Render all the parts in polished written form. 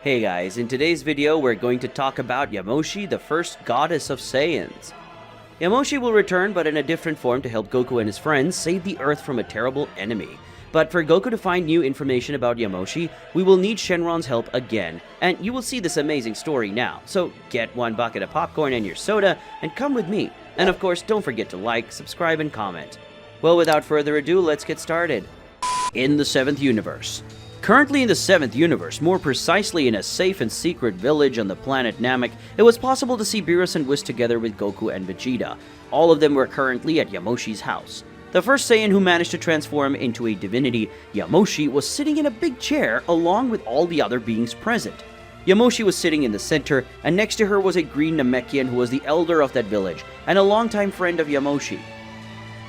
Hey guys, in today's video we're going to talk about Yamoshi, the first goddess of Saiyans. Yamoshi will return, but in a different form, to help Goku and his friends save the Earth from a terrible enemy. But for Goku to find new information about Yamoshi, we will need Shenron's help again, and you will see this amazing story now. So get one bucket of popcorn and your soda, and come with me. And of course, don't forget to like, subscribe, and comment. Well, without further ado, let's get started. In the 7th universe. Currently in the 7th universe, more precisely in a safe and secret village on the planet Namek, it was possible to see Beerus and Whis together with Goku and Vegeta. All of them were currently at Yamoshi's house. The first Saiyan who managed to transform into a divinity, Yamoshi, was sitting in a big chair along with all the other beings present. Yamoshi was sitting in the center, and next to her was a green Namekian who was the elder of that village, and a longtime friend of Yamoshi.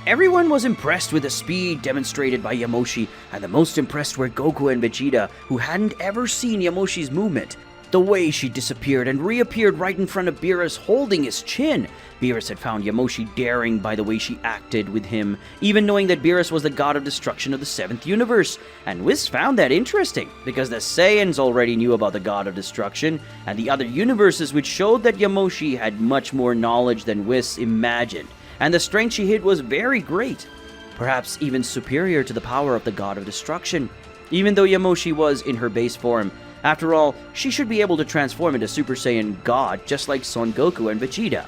Everyone was impressed with the speed demonstrated by Yamoshi, and the most impressed were Goku and Vegeta, who hadn't ever seen Yamoshi's movement. The way she disappeared and reappeared right in front of Beerus holding his chin. Beerus had found Yamoshi daring by the way she acted with him, even knowing that Beerus was the god of destruction of the 7th universe. And Whis found that interesting, because the Saiyans already knew about the god of destruction, and the other universes, which showed that Yamoshi had much more knowledge than Whis imagined. And the strength she hid was very great, perhaps even superior to the power of the god of destruction. Even though Yamoshi was in her base form, after all, she should be able to transform into Super Saiyan God just like Son Goku and Vegeta.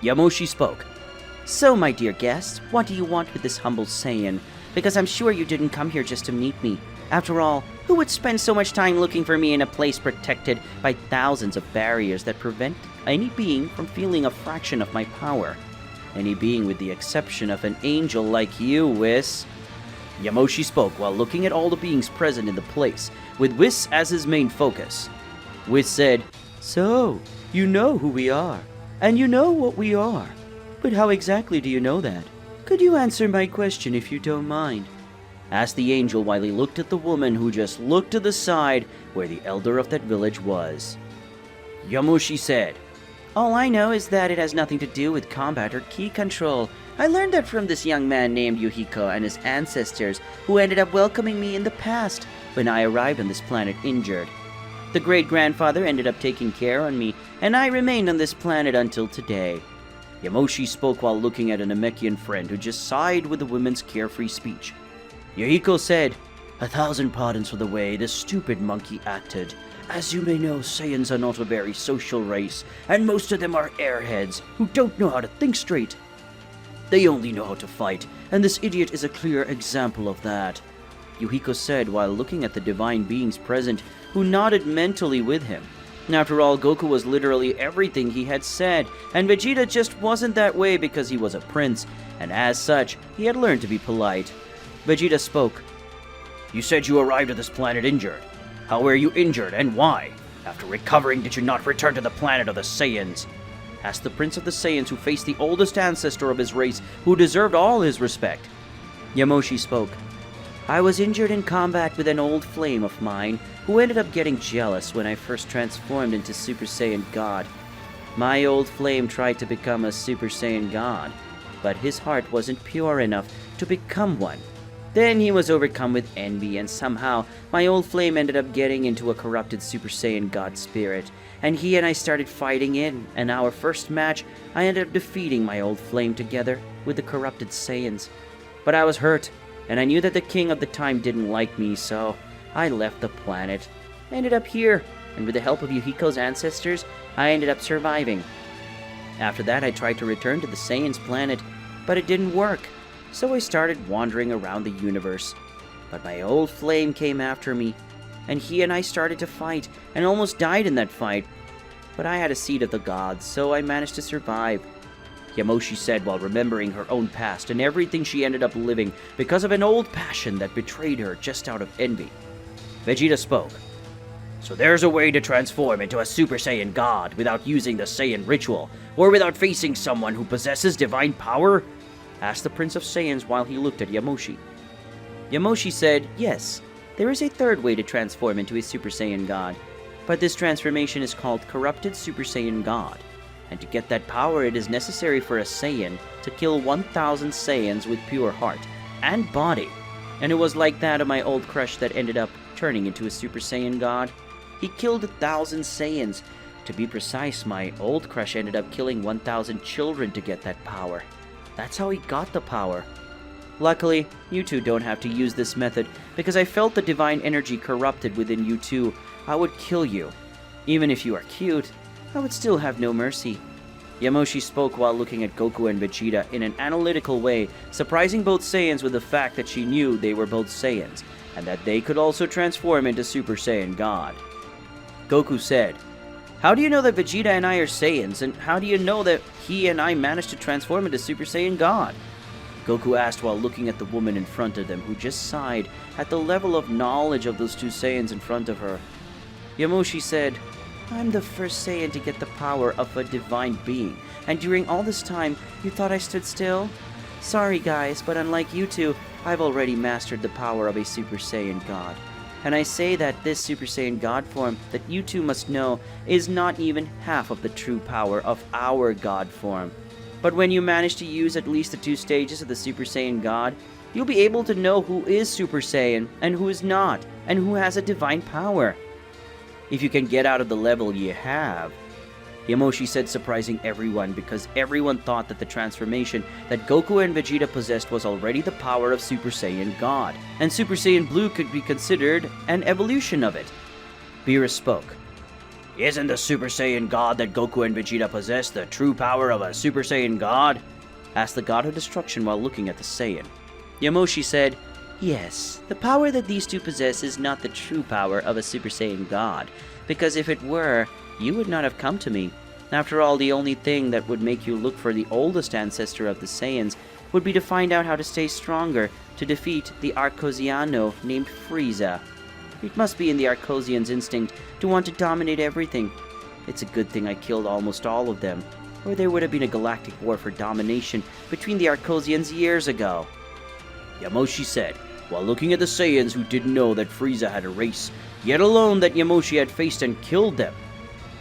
Yamoshi spoke. "So, my dear guest, what do you want with this humble Saiyan? Because I'm sure you didn't come here just to meet me. After all, who would spend so much time looking for me in a place protected by thousands of barriers that prevent any being from feeling a fraction of my power? Any being with the exception of an angel like you, Whis." Yamoshi spoke while looking at all the beings present in the place, with Whis as his main focus. Whis said, "So, you know who we are, and you know what we are. But how exactly do you know that? Could you answer my question if you don't mind?" asked the angel while he looked at the woman who just looked to the side where the elder of that village was. Yamoshi said, "All I know is that it has nothing to do with combat or ki control. I learned that from this young man named Yuhiko and his ancestors, who ended up welcoming me in the past when I arrived on this planet injured. The great-grandfather ended up taking care on me, and I remained on this planet until today." Yamoshi spoke while looking at a Namekian friend who just sighed with the woman's carefree speech. Yuhiko said, "1,000 pardons for the way this stupid monkey acted. As you may know, Saiyans are not a very social race, and most of them are airheads who don't know how to think straight. They only know how to fight, and this idiot is a clear example of that," Yuhiko said while looking at the divine beings present, who nodded mentally with him. After all, Goku was literally everything he had said, and Vegeta just wasn't that way because he was a prince, and as such, he had learned to be polite. Vegeta spoke. "You said you arrived at this planet injured. How were you injured, and why? After recovering, did you not return to the planet of the Saiyans?" asked the Prince of the Saiyans, who faced the oldest ancestor of his race, who deserved all his respect. Yamoshi spoke. "I was injured in combat with an old flame of mine, who ended up getting jealous when I first transformed into Super Saiyan God. My old flame tried to become a Super Saiyan God, but his heart wasn't pure enough to become one. Then he was overcome with envy, and somehow my old flame ended up getting into a corrupted Super Saiyan God spirit, and he and I started fighting and our first match, I ended up defeating my old flame together with the corrupted Saiyans. But I was hurt, and I knew that the king of the time didn't like me, so I left the planet. I ended up here, and with the help of Yuhiko's ancestors, I ended up surviving. After that, I tried to return to the Saiyans' planet, but it didn't work. So I started wandering around the universe. But my old flame came after me, and he and I started to fight, and almost died in that fight. But I had a seed of the gods, so I managed to survive," Yamoshi said while remembering her own past and everything she ended up living because of an old passion that betrayed her just out of envy. Vegeta spoke. "So there's a way to transform into a Super Saiyan God without using the Saiyan ritual, or without facing someone who possesses divine power?" asked the Prince of Saiyans while he looked at Yamoshi. Yamoshi said, "Yes, there is a third way to transform into a Super Saiyan God, but this transformation is called Corrupted Super Saiyan God, and to get that power it is necessary for a Saiyan to kill 1,000 Saiyans with pure heart and body, and it was like that of my old crush that ended up turning into a Super Saiyan God." He killed 1,000 Saiyans. To be precise, my old crush ended up killing 1,000 children to get that power. That's how he got the power. Luckily, you two don't have to use this method, because I felt the divine energy corrupted within you two. I would kill you. Even if you are cute, I would still have no mercy. Yamoshi spoke while looking at Goku and Vegeta in an analytical way, surprising both Saiyans with the fact that she knew they were both Saiyans, and that they could also transform into Super Saiyan God. Goku said, "How do you know that Vegeta and I are Saiyans, and how do you know that he and I managed to transform into Super Saiyan God?" Goku asked while looking at the woman in front of them, who just sighed at the level of knowledge of those two Saiyans in front of her. Yamoshi said, "I'm the first Saiyan to get the power of a divine being, and during all this time, you thought I stood still? Sorry guys, but unlike you two, I've already mastered the power of a Super Saiyan God. And I say that this Super Saiyan God form that you two must know is not even half of the true power of our God form. But when you manage to use at least the 2 stages of the Super Saiyan God, you'll be able to know who is Super Saiyan and who is not, and who has a divine power. If you can get out of the level you have." Yamoshi said, surprising everyone, because everyone thought that the transformation that Goku and Vegeta possessed was already the power of Super Saiyan God, and Super Saiyan Blue could be considered an evolution of it. Beerus spoke. "Isn't the Super Saiyan God that Goku and Vegeta possess the true power of a Super Saiyan God?" asked the God of Destruction while looking at the Saiyan. Yamoshi said, "Yes, the power that these two possess is not the true power of a Super Saiyan God, because if it were, you would not have come to me. After all, the only thing that would make you look for the oldest ancestor of the Saiyans would be to find out how to stay stronger to defeat the Arcosiano named Frieza. It must be in the Arcosians' instinct to want to dominate everything. It's a good thing I killed almost all of them, or there would have been a galactic war for domination between the Arcosians years ago." Yamoshi said, while looking at the Saiyans who didn't know that Frieza had a race, yet alone that Yamoshi had faced and killed them.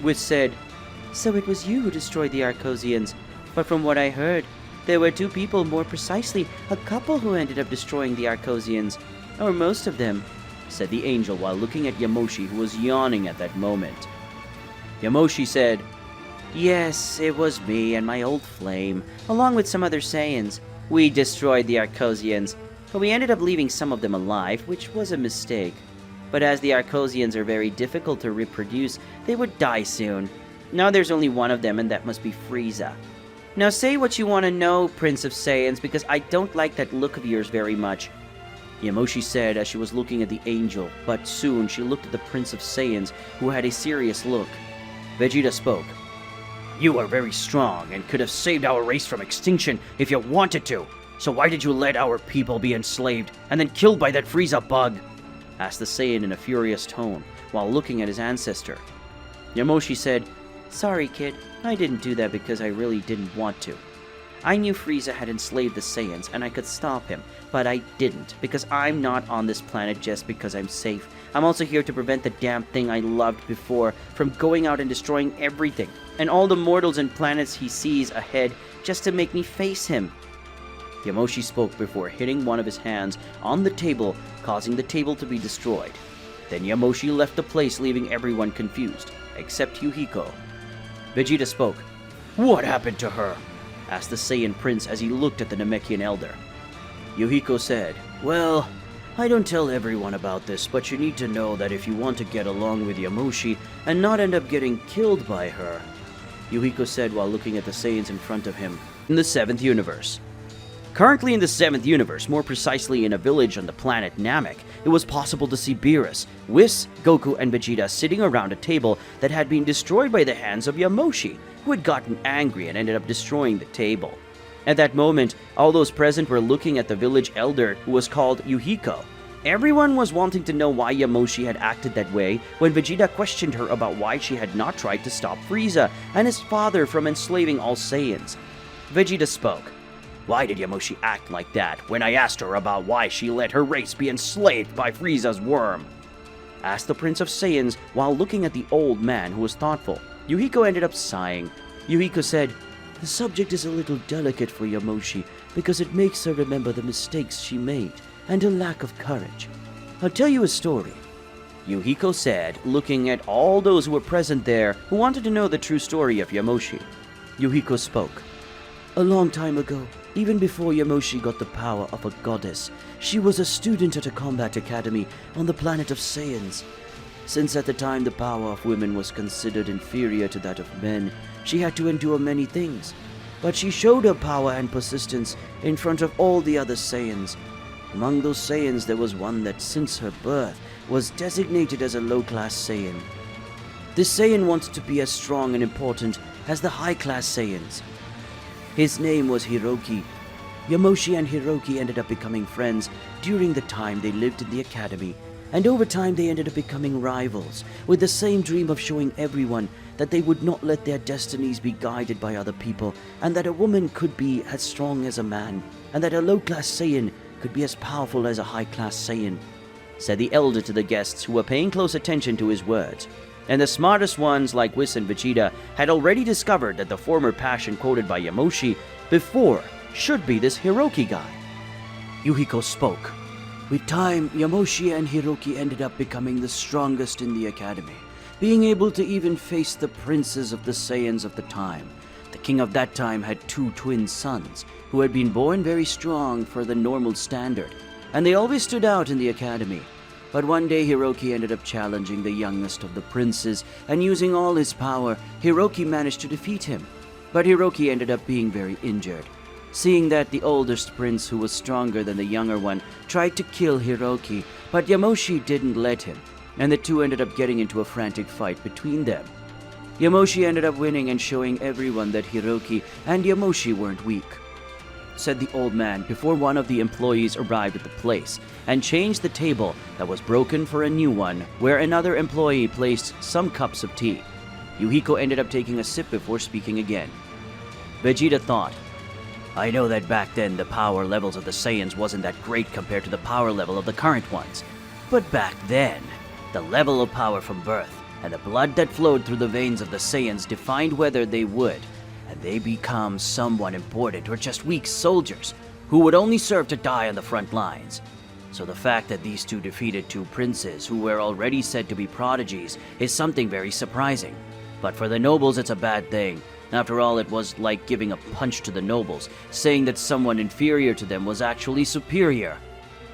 Which said, "So it was you who destroyed the Arcosians, but from what I heard, there were 2 people, more precisely, a couple who ended up destroying the Arcosians, or most of them," said the angel while looking at Yamoshi, who was yawning at that moment. Yamoshi said, "Yes, it was me and my old flame, along with some other Saiyans. We destroyed the Arcosians, but we ended up leaving some of them alive, which was a mistake. But as the Arcosians are very difficult to reproduce, they would die soon. Now there's only one of them, and that must be Frieza. Now say what you want to know, Prince of Saiyans, because I don't like that look of yours very much," Yamoshi said as she was looking at the angel, but soon she looked at the Prince of Saiyans, who had a serious look. Vegeta spoke. "You are very strong and could have saved our race from extinction if you wanted to. So why did you let our people be enslaved and then killed by that Frieza bug?" asked the Saiyan in a furious tone, while looking at his ancestor. Yamoshi said, "Sorry, kid. I didn't do that because I really didn't want to. I knew Frieza had enslaved the Saiyans and I could stop him, but I didn't, because I'm not on this planet just because I'm safe. I'm also here to prevent the damn thing I loved before from going out and destroying everything, and all the mortals and planets he sees ahead, just to make me face him." Yamoshi spoke before hitting one of his hands on the table, causing the table to be destroyed. Then Yamoshi left the place, leaving everyone confused, except Yuhiko. Vegeta spoke. "What happened to her?" asked the Saiyan Prince as he looked at the Namekian Elder. Yuhiko said, "Well, I don't tell everyone about this, but you need to know that if you want to get along with Yamoshi and not end up getting killed by her," Yuhiko said while looking at the Saiyans in front of him. In the 7th universe. Currently in the 7th universe, more precisely in a village on the planet Namek, it was possible to see Beerus, Whis, Goku, and Vegeta sitting around a table that had been destroyed by the hands of Yamoshi, who had gotten angry and ended up destroying the table. At that moment, all those present were looking at the village elder, who was called Yuhiko. Everyone was wanting to know why Yamoshi had acted that way when Vegeta questioned her about why she had not tried to stop Frieza and his father from enslaving all Saiyans. Vegeta spoke. "Why did Yamoshi act like that when I asked her about why she let her race be enslaved by Frieza's worm?" asked the Prince of Saiyans while looking at the old man, who was thoughtful. Yuhiko ended up sighing. Yuhiko said, "The subject is a little delicate for Yamoshi because it makes her remember the mistakes she made and her lack of courage. I'll tell you a story. Yuhiko said, looking at all those who were present there who wanted to know the true story of Yamoshi. Yuhiko spoke. A long time ago, even before Yamoshi got the power of a goddess, she was a student at a combat academy on the planet of Saiyans. Since at the time the power of women was considered inferior to that of men, she had to endure many things. But she showed her power and persistence in front of all the other Saiyans. Among those Saiyans, there was one that since her birth was designated as a low-class Saiyan. This Saiyan wanted to be as strong and important as the high-class Saiyans. His name was Hiroki. Yamoshi and Hiroki ended up becoming friends during the time they lived in the academy, and over time they ended up becoming rivals, with the same dream of showing everyone that they would not let their destinies be guided by other people, and that a woman could be as strong as a man, and that a low-class Saiyan could be as powerful as a high-class Saiyan, said the elder to the guests who were paying close attention to his words. And the smartest ones like Whis and Vegeta had already discovered that the former passion quoted by Yamoshi before should be this Hiroki guy. Yuhiko spoke. With time, Yamoshi and Hiroki ended up becoming the strongest in the academy, being able to even face the princes of the Saiyans of the time. The king of that time had two twin sons, who had been born very strong for the normal standard, and they always stood out in the academy. But one day Hiroki ended up challenging the youngest of the princes, and using all his power, Hiroki managed to defeat him. But Hiroki ended up being very injured. Seeing that, the oldest prince, who was stronger than the younger one, tried to kill Hiroki, but Yamoshi didn't let him, and the two ended up getting into a frantic fight between them. Yamoshi ended up winning and showing everyone that Hiroki and Yamoshi weren't weak, said the old man before one of the employees arrived at the place and changed the table that was broken for a new one, where another employee placed some cups of tea. Yuhiko ended up taking a sip before speaking again. Vegeta thought, I know that back then the power levels of the Saiyans wasn't that great compared to the power level of the current ones. But back then, the level of power from birth and the blood that flowed through the veins of the Saiyans defined whether they would, and they become someone important or just weak soldiers who would only serve to die on the front lines. So the fact that these two defeated two princes who were already said to be prodigies is something very surprising. But for the nobles, it's a bad thing. After all, it was like giving a punch to the nobles, saying that someone inferior to them was actually superior,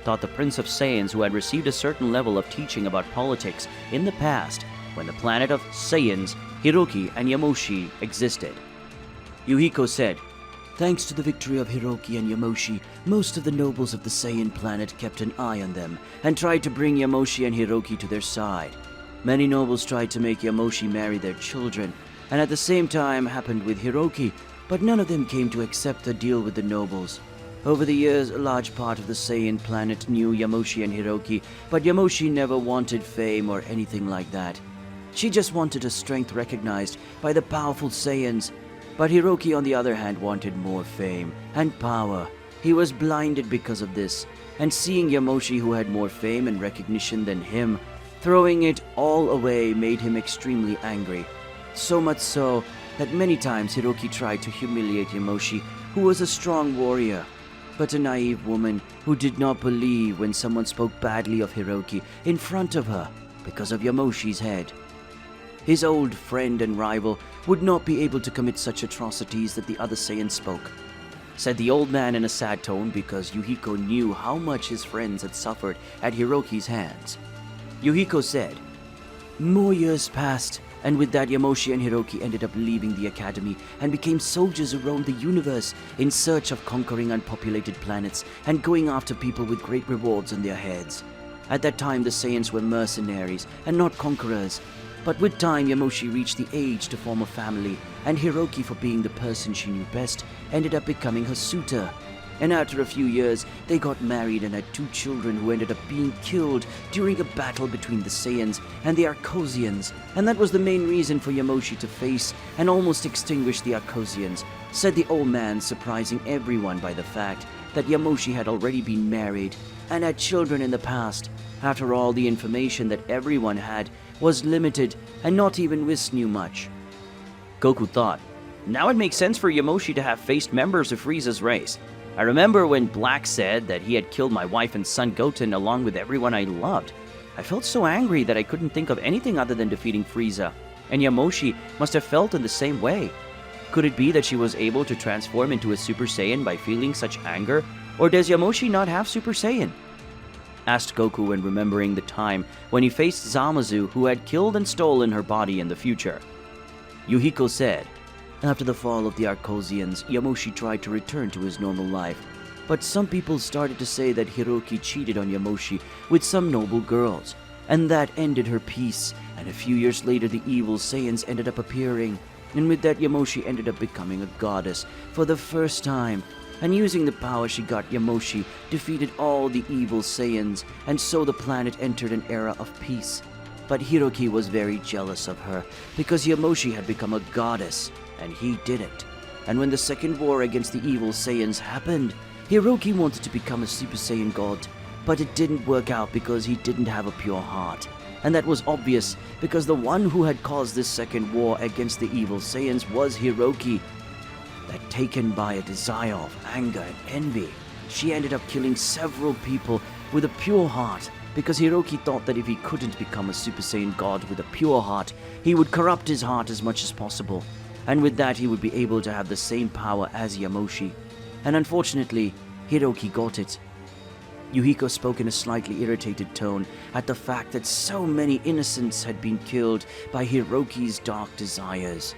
thought the Prince of Saiyans, who had received a certain level of teaching about politics in the past when the planet of Saiyans, Hiroki, and Yamoshi existed. Yuhiko said, Thanks to the victory of Hiroki and Yamoshi, most of the nobles of the Saiyan planet kept an eye on them and tried to bring Yamoshi and Hiroki to their side. Many nobles tried to make Yamoshi marry their children, and at the same time happened with Hiroki, but none of them came to accept the deal with the nobles. Over the years, a large part of the Saiyan planet knew Yamoshi and Hiroki, but Yamoshi never wanted fame or anything like that. She just wanted her strength recognized by the powerful Saiyans. But Hiroki, on the other hand, wanted more fame and power. He was blinded because of this, and seeing Yamoshi, who had more fame and recognition than him, throwing it all away made him extremely angry. So much so that many times Hiroki tried to humiliate Yamoshi, who was a strong warrior, but a naive woman who did not believe when someone spoke badly of Hiroki in front of her because of Yamoshi's head. His old friend and rival would not be able to commit such atrocities that the other Saiyans spoke, said the old man in a sad tone, because Yuhiko knew how much his friends had suffered at Hiroki's hands. Yuhiko said, More years passed, and with that Yamoshi and Hiroki ended up leaving the academy and became soldiers who roamed the universe in search of conquering unpopulated planets and going after people with great rewards on their heads. At that time, the Saiyans were mercenaries and not conquerors. But with time, Yamoshi reached the age to form a family, and Hiroki, for being the person she knew best, ended up becoming her suitor. And after a few years, they got married and had 2 children who ended up being killed during a battle between the Saiyans and the Arcosians. And that was the main reason for Yamoshi to face and almost extinguish the Arcosians, said the old man, surprising everyone by the fact that Yamoshi had already been married and had children in the past. After all, the information that everyone had was limited, and not even Whis knew much. Goku thought, now it makes sense for Yamoshi to have faced members of Frieza's race. I remember when Black said that he had killed my wife and son Goten along with everyone I loved. I felt so angry that I couldn't think of anything other than defeating Frieza, and Yamoshi must have felt in the same way. Could it be that she was able to transform into a Super Saiyan by feeling such anger, or does Yamoshi not have Super Saiyan? Asked Goku when remembering the time when he faced Zamasu, who had killed and stolen her body in the future. Yuhiko said, "After the fall of the Arcosians, Yamoshi tried to return to his normal life, but some people started to say that Hiroki cheated on Yamoshi with some noble girls, and that ended her peace, and a few years later the evil Saiyans ended up appearing, and with that Yamoshi ended up becoming a goddess for the first time, and using the power she got, Yamoshi defeated all the evil Saiyans, and so the planet entered an era of peace. But Hiroki was very jealous of her, because Yamoshi had become a goddess, and he didn't. And when the second war against the evil Saiyans happened, Hiroki wanted to become a Super Saiyan God, but it didn't work out because he didn't have a pure heart. And that was obvious because the one who had caused this second war against the evil Saiyans was Hiroki. That taken by a desire of anger and envy, she ended up killing several people with a pure heart because Hiroki thought that if he couldn't become a Super Saiyan God with a pure heart, he would corrupt his heart as much as possible. And with that, he would be able to have the same power as Yamoshi. And unfortunately, Hiroki got it. Yuhiko spoke in a slightly irritated tone at the fact that so many innocents had been killed by Hiroki's dark desires.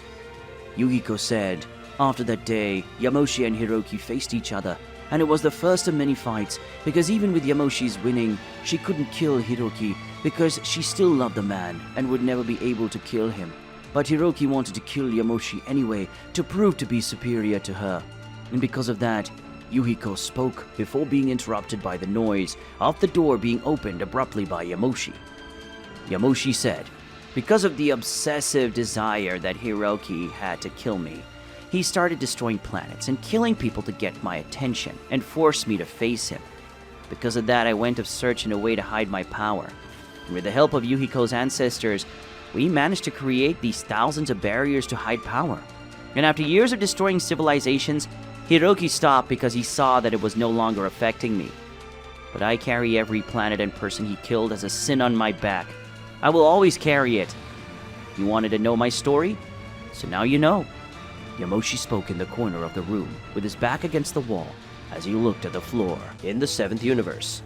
Yuhiko said, after that day, Yamoshi and Hiroki faced each other, and it was the first of many fights because even with Yamoshi's winning, she couldn't kill Hiroki because she still loved the man and would never be able to kill him. But Hiroki wanted to kill Yamoshi anyway to prove to be superior to her. And because of that, Yuhiko spoke before being interrupted by the noise of the door being opened abruptly by Yamoshi. Yamoshi said, "Because of the obsessive desire that Hiroki had to kill me, he started destroying planets and killing people to get my attention and force me to face him. Because of that, I went of search in a way to hide my power. And with the help of Yuhiko's ancestors, we managed to create these thousands of barriers to hide power. And after years of destroying civilizations, Hiroki stopped because he saw that it was no longer affecting me. But I carry every planet and person he killed as a sin on my back. I will always carry it. You wanted to know my story? So now you know." Yamoshi spoke in the corner of the room, with his back against the wall, as he looked at the floor. In the 7th universe.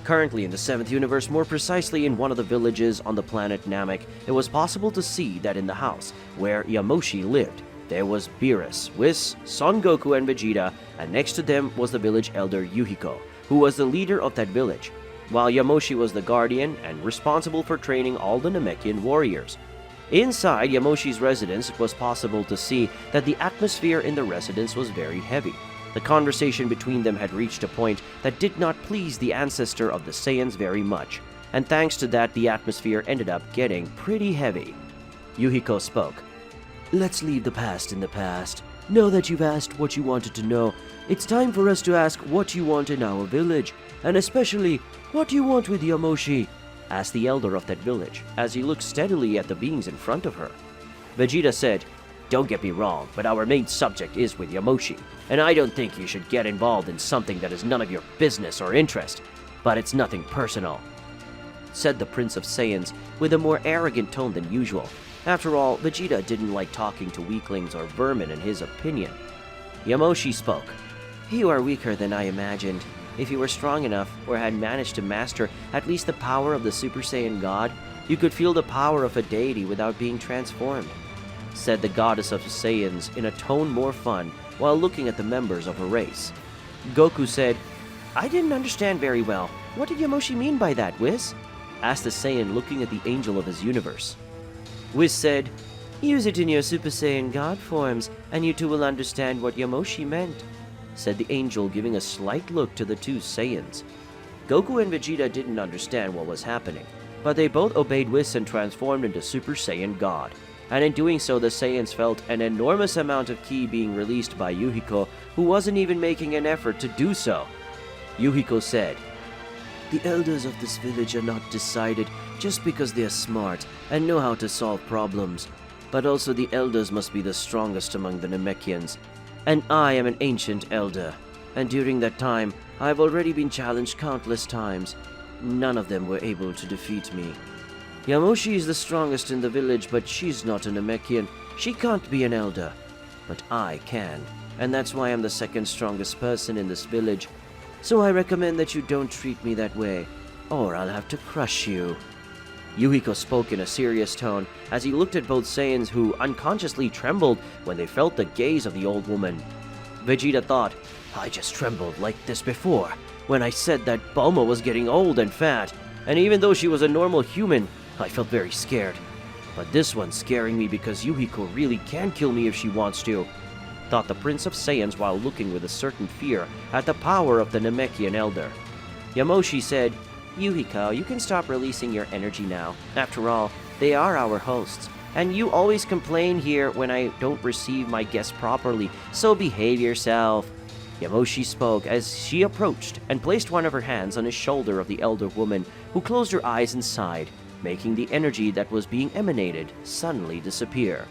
Currently in the 7th universe, more precisely in one of the villages on the planet Namek, it was possible to see that in the house where Yamoshi lived, there was Beerus, Whis, Son Goku, and Vegeta, and next to them was the village elder Yuhiko, who was the leader of that village, while Yamoshi was the guardian and responsible for training all the Namekian warriors. Inside Yamoshi's residence, it was possible to see that the atmosphere in the residence was very heavy. The conversation between them had reached a point that did not please the ancestor of the Saiyans very much, and thanks to that the atmosphere ended up getting pretty heavy. Yuhiko spoke. "Let's leave the past in the past. Now that you've asked what you wanted to know, it's time for us to ask what you want in our village, and especially, what do you want with Yamoshi?" asked the elder of that village, as he looked steadily at the beings in front of her. Vegeta said, "Don't get me wrong, but our main subject is with Yamoshi, and I don't think you should get involved in something that is none of your business or interest, but it's nothing personal," said the Prince of Saiyans with a more arrogant tone than usual. After all, Vegeta didn't like talking to weaklings or vermin in his opinion. Yamoshi spoke. "You are weaker than I imagined. If you were strong enough, or had managed to master at least the power of the Super Saiyan God, you could feel the power of a deity without being transformed," said the goddess of the Saiyans in a tone more fun while looking at the members of her race. Goku said, "I didn't understand very well. What did Yamoshi mean by that, Whis?" asked the Saiyan looking at the angel of his universe. Whis said, "Use it in your Super Saiyan God forms, and you two will understand what Yamoshi meant," said the angel, giving a slight look to the two Saiyans. Goku and Vegeta didn't understand what was happening, but they both obeyed Whis and transformed into Super Saiyan God. And in doing so, the Saiyans felt an enormous amount of ki being released by Yuhiko, who wasn't even making an effort to do so. Yuhiko said, "The elders of this village are not decided just because they are smart and know how to solve problems, but also the elders must be the strongest among the Namekians. And I am an ancient elder, and during that time, I have already been challenged countless times. none of them were able to defeat me. Yamoshi is the strongest in the village, but she's not a Namekian. She can't be an elder. But I can, and that's why I'm the second strongest person in this village. So I recommend that you don't treat me that way, or I'll have to crush you." Yuhiko spoke in a serious tone as he looked at both Saiyans, who unconsciously trembled when they felt the gaze of the old woman. Vegeta thought, "I just trembled like this before, when I said that Bulma was getting old and fat, and even though she was a normal human, I felt very scared. But this one's scaring me because Yuhiko really can kill me if she wants to," thought the Prince of Saiyans while looking with a certain fear at the power of the Namekian elder. Yamoshi said, "Yuhiko, you can stop releasing your energy now. After all, they are our hosts, and you always complain here when I don't receive my guests properly, so behave yourself." Yamoshi spoke as she approached and placed one of her hands on the shoulder of the elder woman, who closed her eyes and sighed, making the energy that was being emanated suddenly disappear.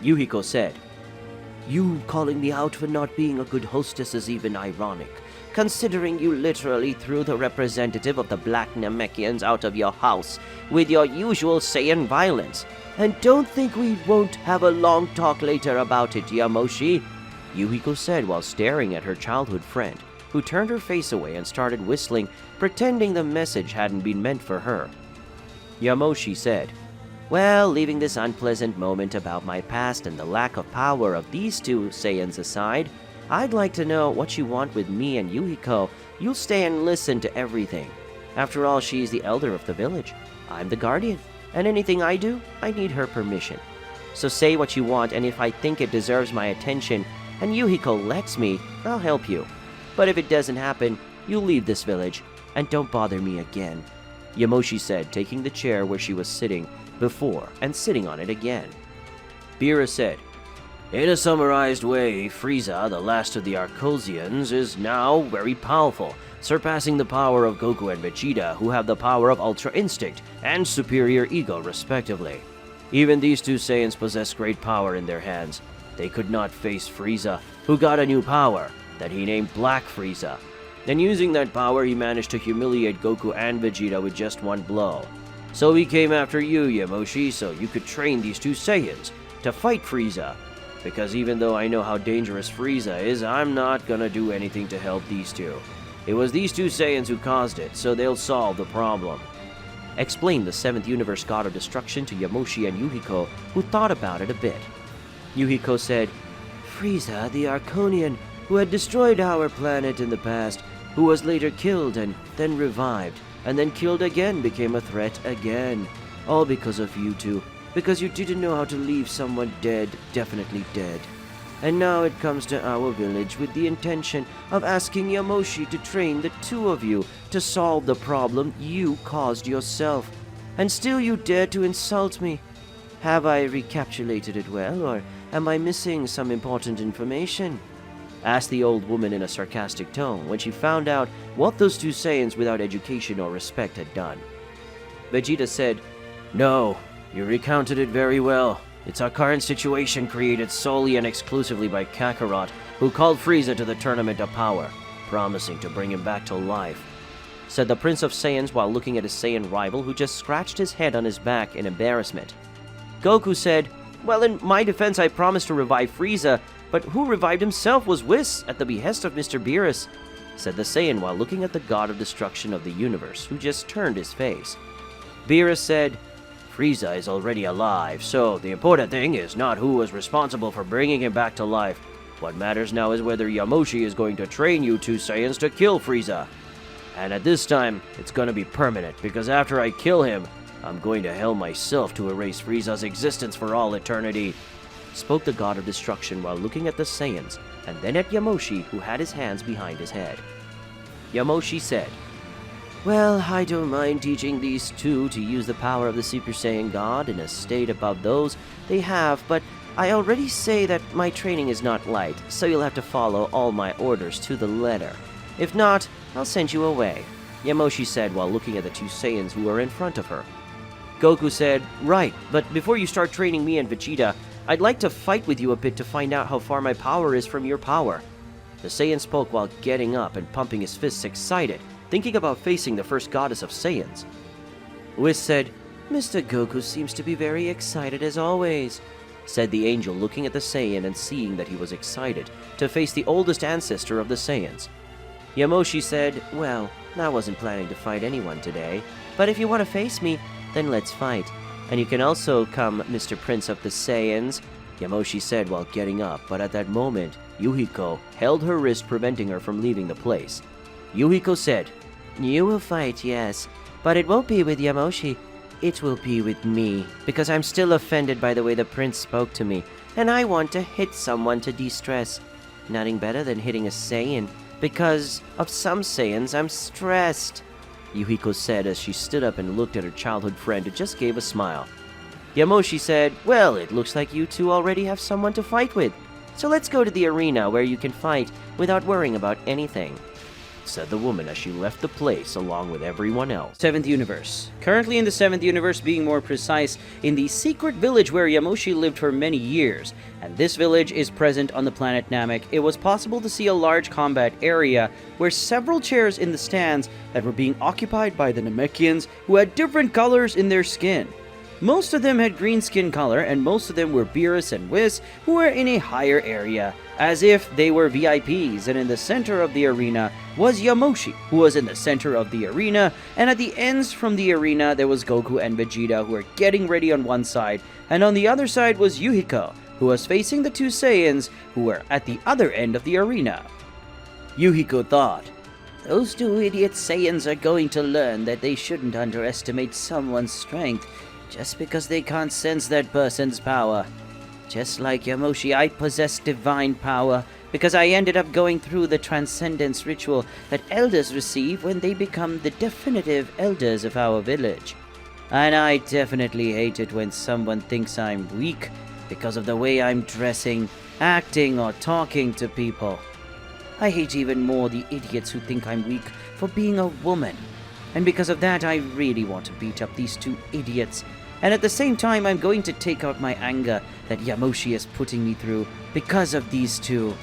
Yuhiko said, "You calling me out for not being a good hostess is even ironic, considering you literally threw the representative of the Black Namekians out of your house with your usual Saiyan violence. And don't think we won't have a long talk later about it, Yamoshi," Yuhiko said while staring at her childhood friend, who turned her face away and started whistling, pretending the message hadn't been meant for her. Yamoshi said, "Well, leaving this unpleasant moment about my past and the lack of power of these two Saiyans aside, I'd like to know what you want with me and Yuhiko. You'll stay and listen to everything. After all, she's the elder of the village. I'm the guardian, and anything I do, I need her permission. So say what you want, and if I think it deserves my attention and Yuhiko lets me, I'll help you. But if it doesn't happen, you leave this village, and don't bother me again," Yamoshi said, taking the chair where she was sitting before and sitting on it again. Beerus said, "In a summarized way, Frieza, the last of the Arcosians, is now very powerful, surpassing the power of Goku and Vegeta, who have the power of Ultra Instinct and Superior Ego, respectively. Even these two Saiyans possess great power in their hands. They could not face Frieza, who got a new power that he named Black Frieza. And using that power, he managed to humiliate Goku and Vegeta with just one blow. So he came after you, Yamoshi, so you could train these two Saiyans to fight Frieza. Because even though I know how dangerous Frieza is, I'm not gonna do anything to help these two. It was these two Saiyans who caused it, so they'll solve the problem," explained the 7th Universe God of Destruction to Yamoshi and Yuhiko, who thought about it a bit. Yuhiko said, "Frieza, the Arconian, who had destroyed our planet in the past, who was later killed and then revived, and then killed again, became a threat again. All because of you two, because you didn't know how to leave someone dead, definitely dead. And now it comes to our village with the intention of asking Yamoshi to train the two of you to solve the problem you caused yourself. And still you dare to insult me. Have I recapitulated it well, or am I missing some important information?" asked the old woman in a sarcastic tone when she found out what those two Saiyans without education or respect had done. Vegeta said, "No, you recounted it very well. It's our current situation created solely and exclusively by Kakarot, who called Frieza to the Tournament of Power, promising to bring him back to life," said the Prince of Saiyans while looking at his Saiyan rival, who just scratched his head on his back in embarrassment. Goku said, "Well, in my defense, I promised to revive Frieza, but who revived himself was Whis at the behest of Mr. Beerus," said the Saiyan while looking at the God of Destruction of the Universe, who just turned his face. Beerus said, "Frieza is already alive, so the important thing is not who was responsible for bringing him back to life. What matters now is whether Yamoshi is going to train you two Saiyans to kill Frieza. And at this time, it's gonna be permanent, because after I kill him, I'm going to hell myself to erase Frieza's existence for all eternity," spoke the God of Destruction while looking at the Saiyans, and then at Yamoshi, who had his hands behind his head. Yamoshi said, "Well, I don't mind teaching these two to use the power of the Super Saiyan God in a state above those they have, but I already say that my training is not light, so you'll have to follow all my orders to the letter. If not, I'll send you away," Yamoshi said while looking at the two Saiyans who were in front of her. Goku said, "Right, but before you start training me and Vegeta, I'd like to fight with you a bit to find out how far my power is from your power." The Saiyan spoke while getting up and pumping his fists excited, thinking about facing the first goddess of Saiyans. Whis said, "Mr. Goku seems to be very excited as always," said the angel, looking at the Saiyan and seeing that he was excited to face the oldest ancestor of the Saiyans. Yamoshi said, "Well, I wasn't planning to fight anyone today, but if you want to face me, then let's fight. And you can also come, Mr. Prince of the Saiyans," Yamoshi said while getting up, but at that moment, Yuhiko held her wrist, preventing her from leaving the place. Yuhiko said, "You will fight, yes, but it won't be with Yamoshi. It will be with me, because I'm still offended by the way the prince spoke to me, and I want to hit someone to de-stress. Nothing better than hitting a Saiyan, because of some Saiyans I'm stressed," Yuhiko said as she stood up and looked at her childhood friend who just gave a smile. Yamoshi said, "Well, it looks like you two already have someone to fight with, so let's go to the arena where you can fight without worrying about anything," said the woman as she left the place along with everyone else. 7th Universe. Currently in the 7th Universe, being more precise, in the secret village where Yamoshi lived for many years, and this village is present on the planet Namek, it was possible to see a large combat area where several chairs in the stands that were being occupied by the Namekians who had different colors in their skin. Most of them had green skin color, and most of them were Beerus and Whis, who were in a higher area, as if they were VIPs, and in the center of the arena was Yamoshi, who was in the center of the arena, and at the ends from the arena there was Goku and Vegeta, who were getting ready on one side, and on the other side was Yuhiko, who was facing the two Saiyans, who were at the other end of the arena. Yuhiko thought, "Those two idiot Saiyans are going to learn that they shouldn't underestimate someone's strength just because they can't sense that person's power. Just like Yamoshi, I possess divine power because I ended up going through the transcendence ritual that elders receive when they become the definitive elders of our village. And I definitely hate it when someone thinks I'm weak because of the way I'm dressing, acting, or talking to people. I hate even more the idiots who think I'm weak for being a woman. And because of that, I really want to beat up these two idiots. And at the same time, I'm going to take out my anger that Yamoshi is putting me through because of these two,"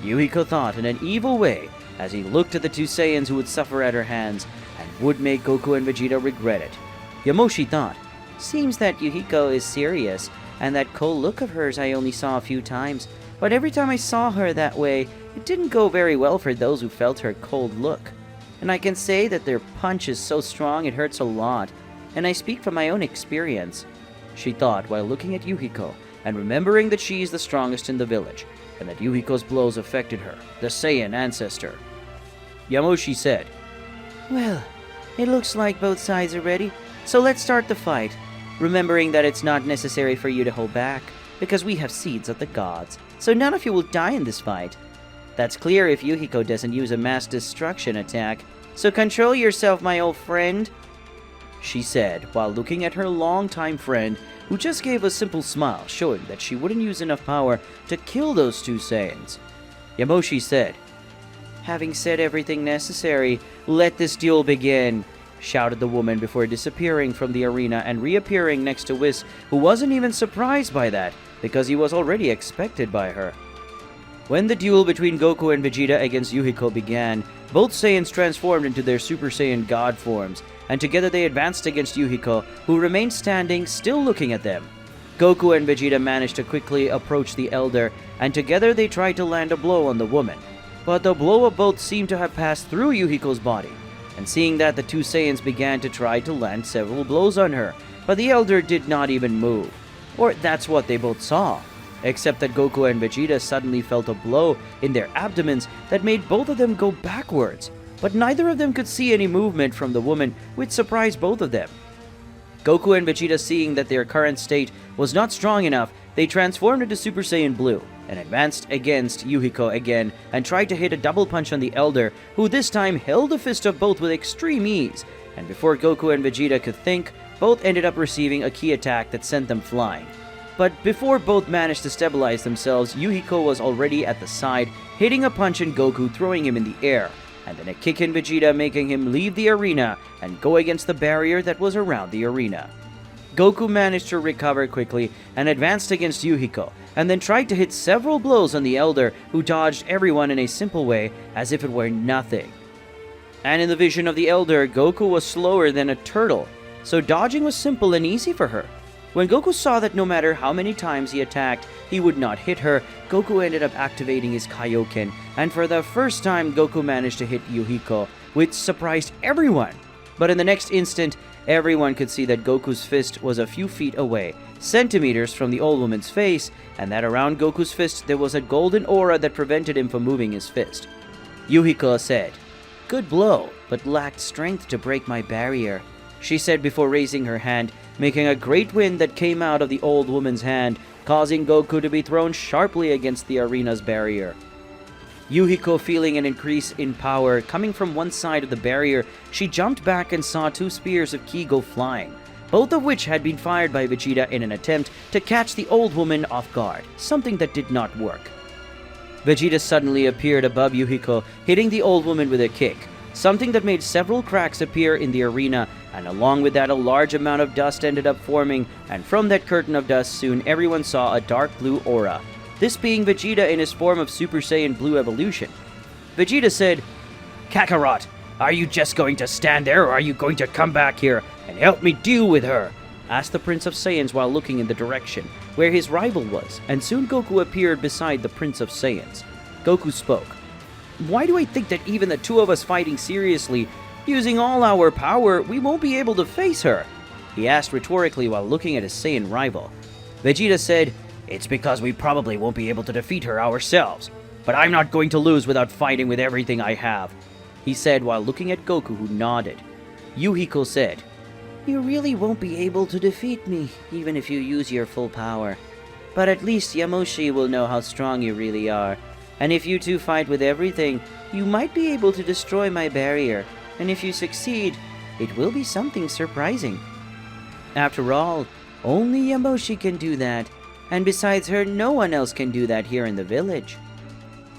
Yuhiko thought in an evil way as he looked at the two Saiyans who would suffer at her hands and would make Goku and Vegeta regret it. Yamoshi thought, "Seems that Yuhiko is serious, and that cold look of hers I only saw a few times, but every time I saw her that way, it didn't go very well for those who felt her cold look. And I can say that their punch is so strong it hurts a lot, and I speak from my own experience," she thought while looking at Yuhiko and remembering that she is the strongest in the village, and that Yuhiko's blows affected her, the Saiyan ancestor. Yamoshi said, "Well, it looks like both sides are ready, so let's start the fight, remembering that it's not necessary for you to hold back, because we have seeds of the gods, so none of you will die in this fight. That's clear if Yuhiko doesn't use a mass destruction attack, so control yourself, my old friend," she said while looking at her longtime friend, who just gave a simple smile, showing that she wouldn't use enough power to kill those two Saiyans. Yamoshi said, "Having said everything necessary, let this duel begin," shouted the woman before disappearing from the arena and reappearing next to Whis, who wasn't even surprised by that, because he was already expected by her. When the duel between Goku and Vegeta against Yuhiko began, both Saiyans transformed into their Super Saiyan God forms, and together they advanced against Yuhiko, who remained standing, still looking at them. Goku and Vegeta managed to quickly approach the Elder, and together they tried to land a blow on the woman. But the blow of both seemed to have passed through Yuhiko's body, and seeing that, the two Saiyans began to try to land several blows on her, but the Elder did not even move. Or that's what they both saw. Except that Goku and Vegeta suddenly felt a blow in their abdomens that made both of them go backwards, but neither of them could see any movement from the woman, which surprised both of them. Goku and Vegeta, seeing that their current state was not strong enough, they transformed into Super Saiyan Blue and advanced against Yuhiko again and tried to hit a double punch on the Elder, who this time held a fist of both with extreme ease, and before Goku and Vegeta could think, both ended up receiving a key attack that sent them flying. But before both managed to stabilize themselves, Yuhiko was already at the side, hitting a punch in Goku, throwing him in the air, and then a kick in Vegeta, making him leave the arena and go against the barrier that was around the arena. Goku managed to recover quickly and advanced against Yuhiko, and then tried to hit several blows on the Elder, who dodged everyone in a simple way as if it were nothing. And in the vision of the Elder, Goku was slower than a turtle, so dodging was simple and easy for her. When Goku saw that no matter how many times he attacked, he would not hit her, Goku ended up activating his Kaioken, and for the first time Goku managed to hit Yuhiko, which surprised everyone. But in the next instant, everyone could see that Goku's fist was a few feet away, centimeters from the old woman's face, and that around Goku's fist there was a golden aura that prevented him from moving his fist. Yuhiko said, "Good blow, but lacked strength to break my barrier," she said before raising her hand, making a great wind that came out of the old woman's hand, causing Goku to be thrown sharply against the arena's barrier. Yuhiko, feeling an increase in power coming from one side of the barrier, she jumped back and saw two spears of ki go flying, both of which had been fired by Vegeta in an attempt to catch the old woman off guard, something that did not work. Vegeta suddenly appeared above Yuhiko, hitting the old woman with a kick, something that made several cracks appear in the arena, and along with that a large amount of dust ended up forming, and from that curtain of dust soon everyone saw a dark blue aura, this being Vegeta in his form of Super Saiyan Blue evolution. Vegeta said, "Kakarot, are you just going to stand there, or are you going to come back here and help me deal with her?" asked the Prince of Saiyans while looking in the direction where his rival was, and soon Goku appeared beside the Prince of Saiyans. Goku spoke. "Why do I think that even the two of us fighting seriously, using all our power, we won't be able to face her?" he asked rhetorically while looking at his Saiyan rival. Vegeta said, "It's because we probably won't be able to defeat her ourselves, but I'm not going to lose without fighting with everything I have," he said while looking at Goku, who nodded. Yuhiko said, "You really won't be able to defeat me, even if you use your full power. But at least Yamoshi will know how strong you really are. And if you two fight with everything, you might be able to destroy my barrier. And if you succeed, it will be something surprising. After all, only Yamoshi can do that. And besides her, no one else can do that here in the village,"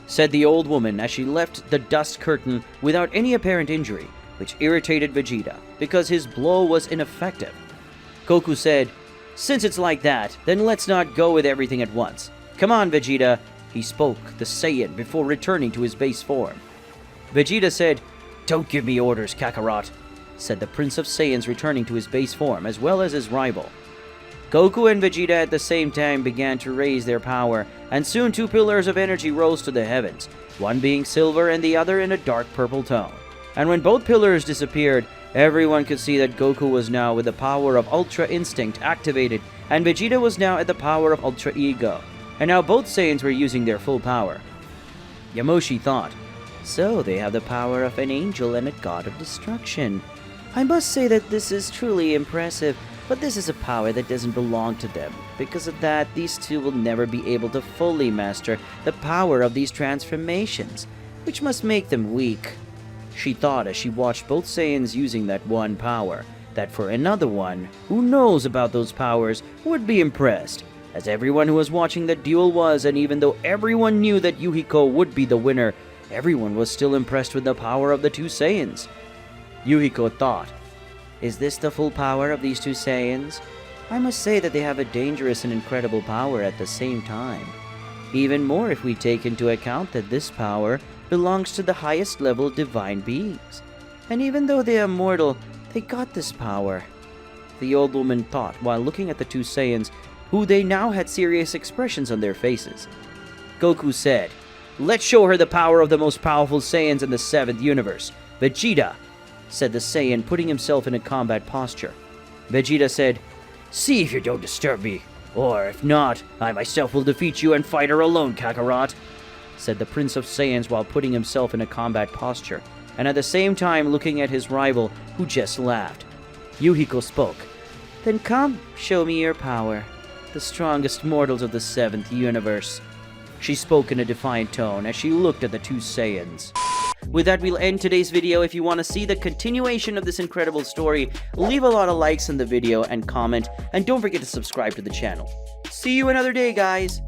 said the old woman as she left the dust curtain without any apparent injury, which irritated Vegeta, because his blow was ineffective. Goku said, "Since it's like that, then let's not go with everything at once. Come on, Vegeta," he spoke, the Saiyan, before returning to his base form. Vegeta said, "Don't give me orders, Kakarot," said the Prince of Saiyans, returning to his base form, as well as his rival. Goku and Vegeta at the same time began to raise their power, and soon two pillars of energy rose to the heavens, one being silver and the other in a dark purple tone. And when both pillars disappeared, everyone could see that Goku was now with the power of Ultra Instinct activated, and Vegeta was now at the power of Ultra Ego, and now both Saiyans were using their full power. Yamoshi thought, "So they have the power of an angel and a god of destruction. I must say that this is truly impressive, but this is a power that doesn't belong to them. Because of that, these two will never be able to fully master the power of these transformations, which must make them weak," she thought as she watched both Saiyans using that one power, that for another one, who knows about those powers, would be impressed, as everyone who was watching that duel was, and even though everyone knew that Yuhiko would be the winner, everyone was still impressed with the power of the two Saiyans. Yuhiko thought, "Is this the full power of these two Saiyans? I must say that they have a dangerous and incredible power at the same time. Even more if we take into account that this power belongs to the highest level divine beings. And even though they are mortal, they got this power," the old woman thought while looking at the two Saiyans, who they now had serious expressions on their faces. Goku said, "Let's show her the power of the most powerful Saiyans in the 7th universe. Vegeta," said the Saiyan, putting himself in a combat posture. Vegeta said, "See if you don't disturb me, or if not, I myself will defeat you and fight her alone, Kakarot," said the Prince of Saiyans while putting himself in a combat posture, and at the same time looking at his rival, who just laughed. Yuhiko spoke, "Then come, show me your power, the strongest mortals of the 7th universe," she spoke in a defiant tone as she looked at the two Saiyans. With that, we'll end today's video. If you want to see the continuation of this incredible story, leave a lot of likes in the video and comment, and don't forget to subscribe to the channel. See you another day, guys!